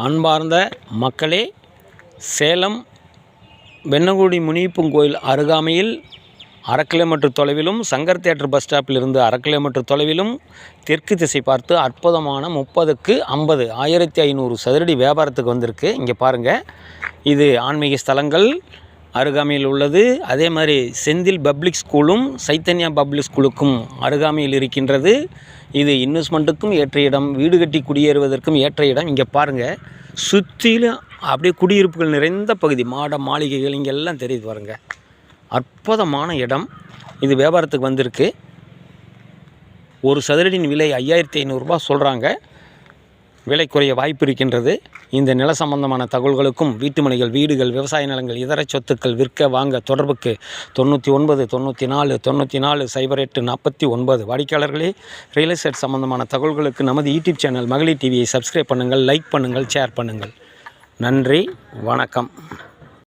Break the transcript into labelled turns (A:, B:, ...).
A: அன்பார்ந்த மக்களே, சேலம் வெண்ணங்குடி முனியப்பன் கோயில் அருகாமையில் அரை கிலோமீட்டர் தொலைவிலும், சங்கர் தியேட்டர் பஸ் ஸ்டாப்பிலிருந்து அரை கிலோமீட்டர் தொலைவிலும் தெற்கு திசை பார்த்து அற்புதமான 30க்கு 50 1500 சதுரடி வியாபாரத்துக்கு வந்திருக்கு. இங்கே பாருங்கள், இது ஆன்மீக ஸ்தலங்கள் அருகாமையில் உள்ளது. அதே மாதிரி செந்தில் பப்ளிக் ஸ்கூலும் சைத்தன்யா பப்ளிக் ஸ்கூலுக்கும் அருகாமையில் இருக்கின்றது. இது இன்வெஸ்ட்மெண்ட்டுக்கும் ஏற்ற இடம், வீடு கட்டி குடியேறுவதற்கும் ஏற்ற இடம். இங்கே பாருங்கள், சுற்றிலும் அப்படியே குடியிருப்புகள் நிறைந்த பகுதி, மாளிகைகள் இங்கெல்லாம் தெரியுது பாருங்கள். அற்புதமான இடம். இது வியாபாரத்துக்கு வந்திருக்கு. ஒரு சதுரடியின் விலை 5500 ரூபா சொல்கிறாங்க. விலை குறைய வாய்ப்பு இருக்கின்றது. இந்த நில சம்பந்தமான தகவல்களுக்கும் வீட்டுமனைகள், வீடுகள், விவசாய நிலங்கள், இதர சொத்துக்கள் விற்க வாங்க தொடர்புக்கு 99 94 94 08 49. வாடிக்கையாளர்களே, ரியல் எஸ்டேட் சம்பந்தமான தகவல்களுக்கு நமது யூடியூப் சேனல் மகளிர் டிவியை சப்ஸ்கிரைப் பண்ணுங்கள், லைக் பண்ணுங்கள், ஷேர் பண்ணுங்கள். நன்றி, வணக்கம்.